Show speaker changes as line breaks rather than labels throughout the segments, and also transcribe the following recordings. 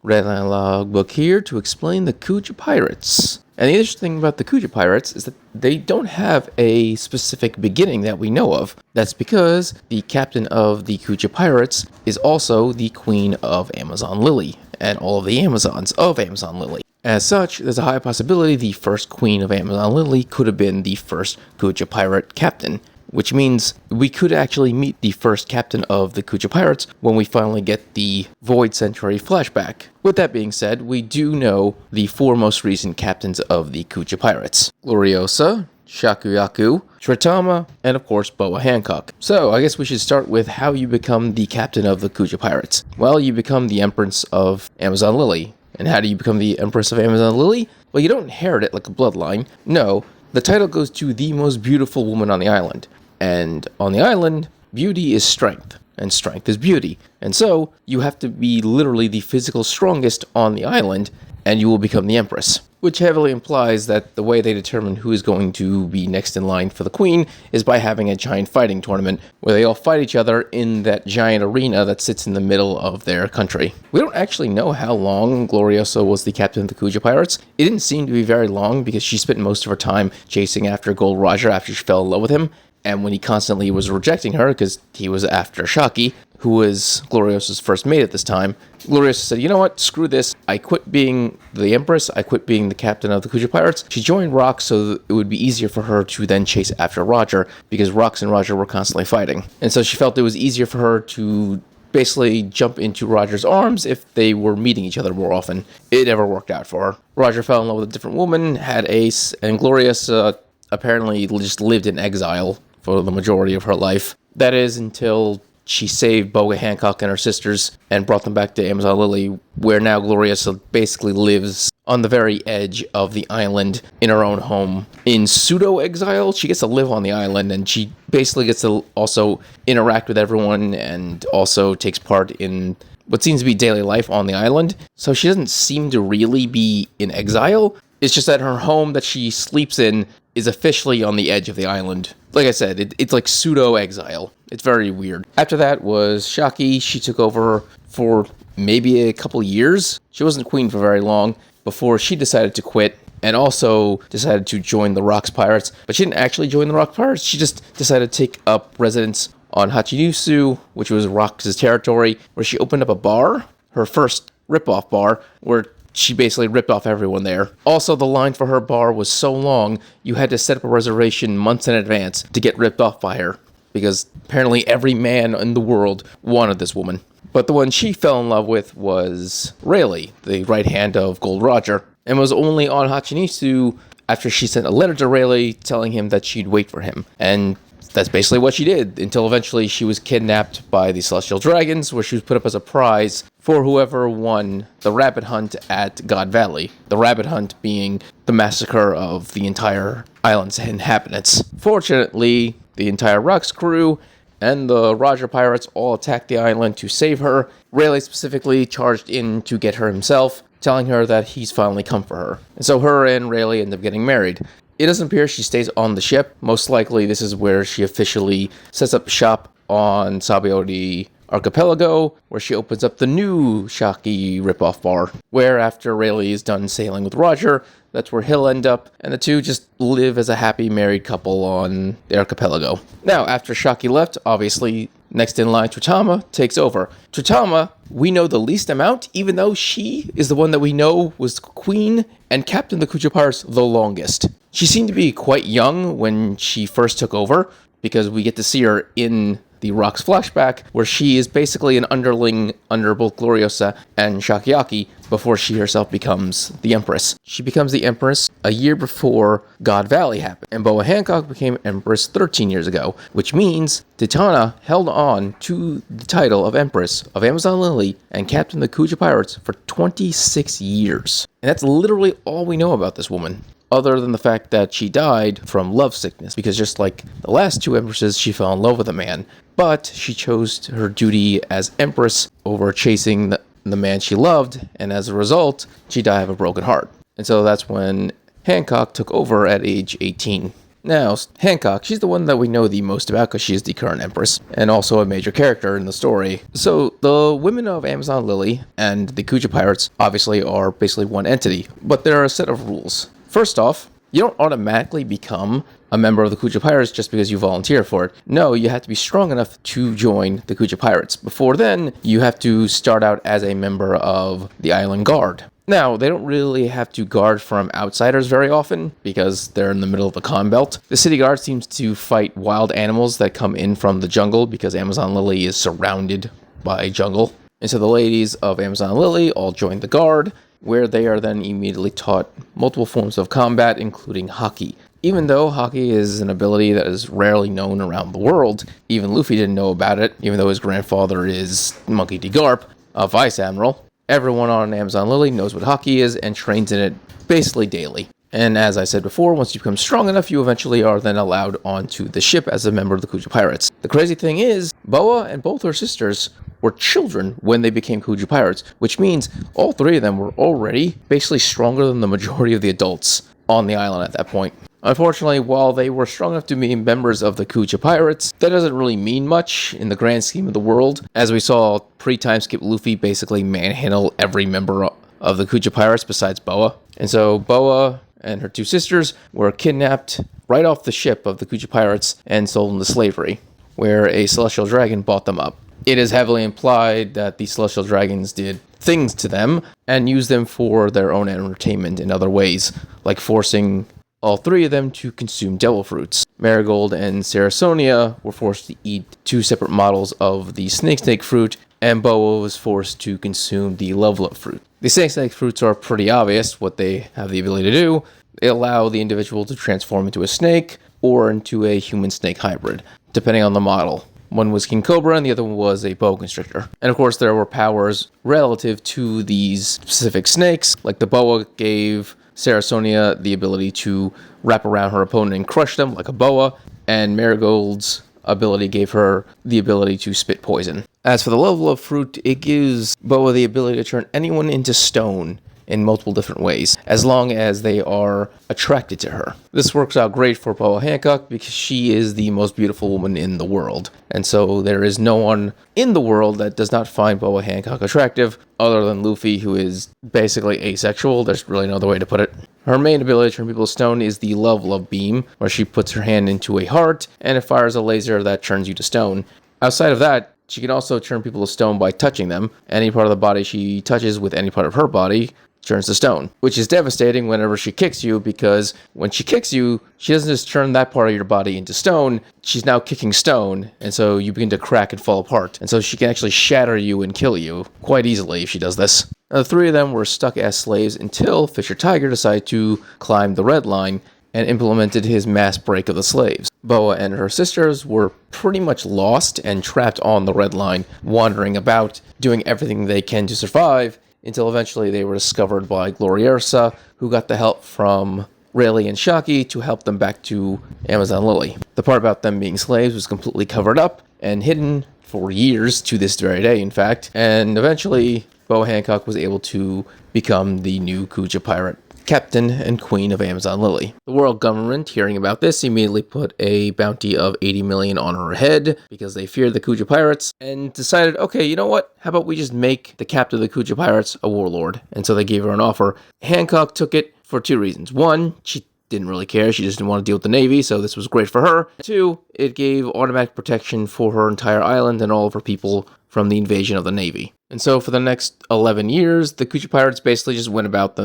Redline Logbook here to explain the Kuja Pirates. And the interesting thing about the Kuja Pirates is that they don't have a specific beginning that we know of. That's because the captain of the Kuja Pirates is also the queen of Amazon Lily, and all of the Amazons of Amazon Lily. As such, there's a high possibility the first queen of Amazon Lily could have been the first Kuja Pirate captain, which means we could actually meet the first captain of the Kuja Pirates when we finally get the Void Century flashback. With that being said, we do know the four most recent captains of the Kuja Pirates: Gloriosa, Shakuyaku, Tritama, and of course Boa Hancock. So I guess we should start with how you become the captain of the Kuja Pirates. Well, you become the Empress of Amazon Lily. And how do you become the Empress of Amazon Lily? Well, you don't inherit it like a bloodline. No, the title goes to the most beautiful woman on the island. And on the island, beauty is strength, and strength is beauty. And so, you have to be literally the physical strongest on the island, and you will become the Empress. Which heavily implies that the way they determine who is going to be next in line for the Queen is by having a giant fighting tournament, where they all fight each other in that giant arena that sits in the middle of their country. We don't actually know how long Gloriosa was the captain of the Kuja Pirates. It didn't seem to be very long, because she spent most of her time chasing after Gold Roger after she fell in love with him. And when he constantly was rejecting her, because he was after Shaki, who was Gloriosa's first mate at this time, Gloriosa said, you know what, screw this. I quit being the Empress. I quit being the captain of the Kuja Pirates. She joined Rox so that it would be easier for her to then chase after Roger, because Rox and Roger were constantly fighting. And so she felt it was easier for her to basically jump into Roger's arms if they were meeting each other more often. It never worked out for her. Roger fell in love with a different woman, had Ace, and Gloriosa apparently just lived in exile for the majority of her life. That is until she saved Boga Hancock and her sisters and brought them back to Amazon Lily, where now Gloriosa basically lives on the very edge of the island in her own home. In pseudo-exile, she gets to live on the island, and she basically gets to also interact with everyone and also takes part in what seems to be daily life on the island. So she doesn't seem to really be in exile. It's just that her home that she sleeps in is officially on the edge of the island. Like I said, it's like pseudo-exile. It's very weird. After that was Shaki. She took over for maybe a couple years. She wasn't queen for very long before she decided to quit and also decided to join the Rocks Pirates. But she didn't actually join the Rocks Pirates. She just decided to take up residence on Hachinusu, which was Rocks' territory, where she opened up a bar, her first rip-off bar, where she basically ripped off everyone there. Also, the line for her bar was so long, you had to set up a reservation months in advance to get ripped off by her, because apparently every man in the world wanted this woman. But the one she fell in love with was Rayleigh, the right hand of Gold Roger, and was only on Hachinisu after she sent a letter to Rayleigh telling him that she'd wait for him. And that's basically what she did, until eventually she was kidnapped by the Celestial Dragons, where she was put up as a prize for whoever won the rabbit hunt at God Valley. The rabbit hunt being the massacre of the entire island's inhabitants. Fortunately, the entire Rocks crew and the Roger Pirates all attacked the island to save her. Rayleigh specifically charged in to get her himself, telling her that he's finally come for her. And so her and Rayleigh end up getting married. It doesn't appear she stays on the ship. Most likely this is where she officially sets up shop on Sabaody Archipelago, where she opens up the new Shaki ripoff bar, where after Rayleigh is done sailing with Roger, that's where he'll end up, and the two just live as a happy married couple on the archipelago. Now, after Shaki left, obviously, next in line, Tritama takes over. Tritama, we know the least amount, even though she is the one that we know was queen and captain the Kuja Pirates the longest. She seemed to be quite young when she first took over, because we get to see her in the Rocks flashback, where she is basically an underling under both Gloriosa and Shakyaki before she herself becomes the Empress. She becomes the Empress a year before God Valley happened, and Boa Hancock became Empress 13 years ago, which means Titana held on to the title of Empress of Amazon Lily and captain the Kuja Pirates for 26 years. And that's literally all we know about this woman, other than the fact that she died from love sickness, because just like the last two empresses, she fell in love with a man, but she chose her duty as empress over chasing the man she loved, and as a result, she died of a broken heart. And so that's when Hancock took over at age 18. Now, Hancock, she's the one that we know the most about because she is the current Empress and also a major character in the story. So, the women of Amazon Lily and the Kuja Pirates obviously are basically one entity, but there are a set of rules. First off, you don't automatically become a member of the Kuja Pirates just because you volunteer for it. No, you have to be strong enough to join the Kuja Pirates. Before then, you have to start out as a member of the Island Guard. Now, they don't really have to guard from outsiders very often because they're in the middle of the Con Belt. The city guard seems to fight wild animals that come in from the jungle because Amazon Lily is surrounded by jungle. And so the ladies of Amazon Lily all join the guard, where they are then immediately taught multiple forms of combat, including hockey. Even though hockey is an ability that is rarely known around the world, even Luffy didn't know about it, even though his grandfather is Monkey D. Garp, a vice admiral. Everyone on Amazon Lily knows what hockey is and trains in it basically daily. And as I said before, once you become strong enough, you eventually are then allowed onto the ship as a member of the Kuja Pirates. The crazy thing is, Boa and both her sisters were children when they became Kuja Pirates, which means all three of them were already basically stronger than the majority of the adults on the island at that point. Unfortunately, while they were strong enough to be members of the Kuja Pirates, that doesn't really mean much in the grand scheme of the world. As we saw pre-time skip Luffy basically manhandle every member of the Kuja Pirates besides Boa. And so Boa and her two sisters were kidnapped right off the ship of the Kuja Pirates and sold into slavery, where a celestial dragon bought them up. It is heavily implied that the celestial dragons did things to them and used them for their own entertainment in other ways, like forcing all three of them to consume devil fruits. Marigold and Sarasonia were forced to eat two separate models of the snake fruit, and Boa was forced to consume the level up fruit. The snake fruits are pretty obvious what they have the ability to do. They allow the individual to transform into a snake or into a human-snake hybrid, depending on the model. One was King Cobra and the other one was a boa constrictor. And of course there were powers relative to these specific snakes, like the boa gave Sarasonia the ability to wrap around her opponent and crush them like a boa, and Marigold's ability gave her the ability to spit poison. As for the level of fruit, it gives Boa the ability to turn anyone into stone in multiple different ways, as long as they are attracted to her. This works out great for Boa Hancock because she is the most beautiful woman in the world, and so there is no one in the world that does not find Boa Hancock attractive, other than Luffy, who is basically asexual. There's really no other way to put it. Her main ability to turn people to stone is the level of beam, where she puts her hand into a heart, and it fires a laser that turns you to stone. Outside of that, she can also turn people to stone by touching them. Any part of the body she touches with any part of her body turns to stone, which is devastating whenever she kicks you, because when she kicks you, she doesn't just turn that part of your body into stone, she's now kicking stone, and so you begin to crack and fall apart. And so she can actually shatter you and kill you quite easily if she does this. Now, the three of them were stuck as slaves until Fisher Tiger decided to climb the Red Line and implemented his mass break of the slaves. Boa and her sisters were pretty much lost and trapped on the Red Line, wandering about, doing everything they can to survive, until eventually they were discovered by Gloriosa, who got the help from Rayleigh and Shocky to help them back to Amazon Lily. The part about them being slaves was completely covered up and hidden for years, to this very day in fact, and eventually Boa Hancock was able to become the new Kuja pirate captain and queen of Amazon Lily. The world government, hearing about this, immediately put a bounty of 80 million on her head because they feared the Kuja pirates and decided, okay, you know what? How about we just make the captain of the Kuja pirates a warlord? And so they gave her an offer. Hancock took it for two reasons. One, she didn't really care. She just didn't want to deal with the Navy, so this was great for her. Two, it gave automatic protection for her entire island and all of her people from the invasion of the Navy. And so for the next 11 years, the Kuja pirates basically just went about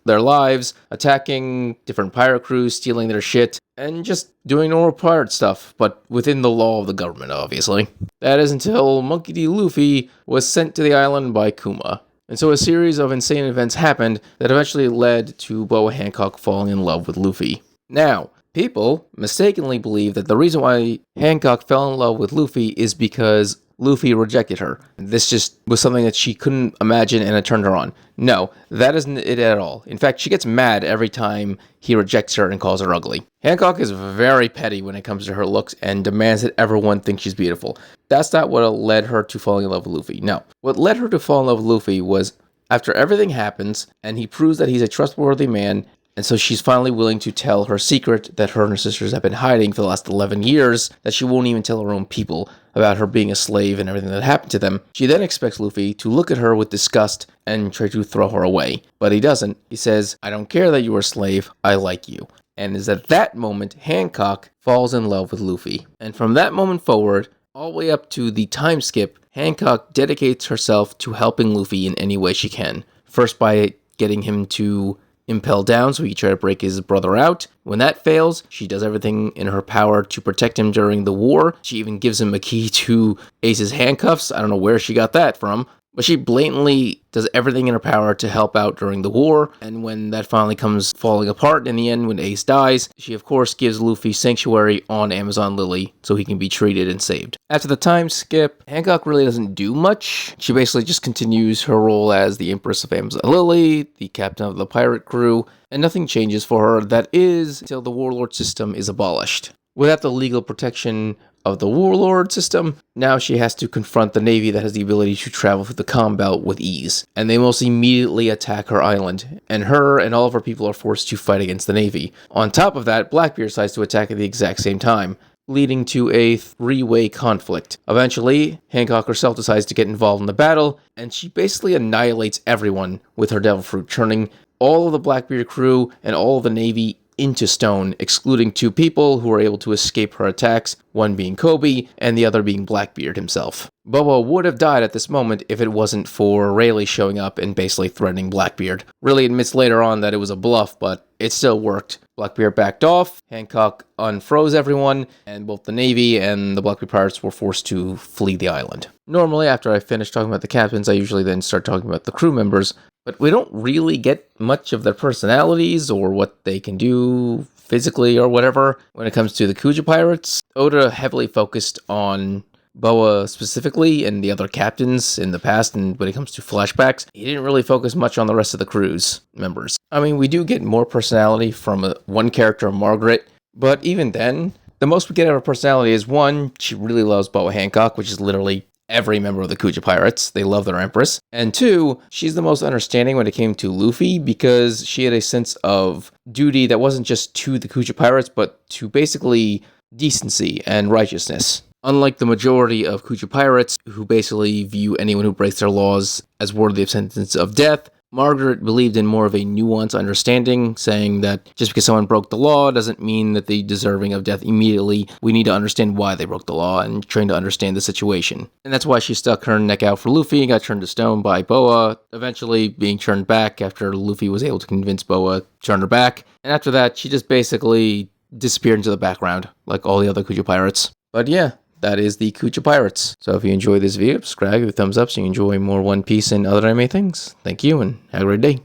their lives, attacking different pirate crews, stealing their shit, and just doing normal pirate stuff, but within the law of the government, obviously. That is until Monkey D. Luffy was sent to the island by Kuma. And so a series of insane events happened that eventually led to Boa Hancock falling in love with Luffy. Now, people mistakenly believe that the reason why Hancock fell in love with Luffy is because Luffy rejected her. This just was something that she couldn't imagine and it turned her on. No, that isn't it at all. In fact, she gets mad every time he rejects her and calls her ugly. Hancock is very petty when it comes to her looks and demands that everyone think she's beautiful. That's not what led her to falling in love with Luffy. No. What led her to fall in love with Luffy was after everything happens and he proves that he's a trustworthy man And so she's finally willing to tell her secret that her and her sisters have been hiding for the last 11 years, that she won't even tell her own people about her being a slave and everything that happened to them. She then expects Luffy to look at her with disgust and try to throw her away. But he doesn't. He says, "I don't care that you are a slave, I like you." And it's at that moment Hancock falls in love with Luffy. And from that moment forward, all the way up to the time skip, Hancock dedicates herself to helping Luffy in any way she can. First by getting him to impel down so he can try to break his brother out. When that fails, she does everything in her power to protect him during the war. She even gives him a key to Ace's handcuffs. I don't know where she got that from. But she blatantly does everything in her power to help out during the war, and when that finally comes falling apart in the end, when Ace dies, she of course gives Luffy sanctuary on Amazon Lily so he can be treated and saved. After the time skip, Hancock really doesn't do much. She basically just continues her role as the Empress of Amazon Lily, the captain of the pirate crew, and nothing changes for her, that is, until the warlord system is abolished. Without the legal protection of the warlord system, now she has to confront the navy that has the ability to travel through the calm belt with ease, and they most immediately attack her island, and her and all of her people are forced to fight against the navy. On top of that, Blackbeard decides to attack at the exact same time, leading to a three-way conflict. Eventually, Hancock herself decides to get involved in the battle, and she basically annihilates everyone with her devil fruit, turning all of the Blackbeard crew and all of the navy into stone, excluding two people who were able to escape her attacks, one being Kobe and the other being Blackbeard himself. Boa would have died at this moment if it wasn't for Rayleigh showing up and basically threatening Blackbeard. Rayleigh admits later on that it was a bluff, but it still worked. Blackbeard backed off, Hancock unfroze everyone, and both the Navy and the Blackbeard pirates were forced to flee the island. Normally, after I finish talking about the captains, I usually then start talking about the crew members, but we don't really get much of their personalities or what they can do physically or whatever when it comes to the Kuja pirates. Oda heavily focused on Boa specifically and the other captains in the past, and when it comes to flashbacks, he didn't really focus much on the rest of the crew's members. I mean, we do get more personality from one character, Margaret, but even then, the most we get of her personality is one, she really loves Boa Hancock, which is literally every member of the Kuja pirates. They love their empress. And two, she's the most understanding when it came to Luffy because she had a sense of duty that wasn't just to the Kuja pirates, but to basically decency and righteousness. Unlike the majority of Kuja pirates, who basically view anyone who breaks their laws as worthy of sentence of death, Margaret believed in more of a nuanced understanding, saying that just because someone broke the law doesn't mean that they're deserving of death immediately. We need to understand why they broke the law and trying to understand the situation. And that's why she stuck her neck out for Luffy and got turned to stone by Boa, eventually being turned back after Luffy was able to convince Boa to turn her back. And after that, she just basically disappeared into the background, like all the other Kuja pirates. But yeah, that is the Kuja pirates. So if you enjoyed this video, subscribe, give a thumbs up so you enjoy more One Piece and other anime things. Thank you and have a great day.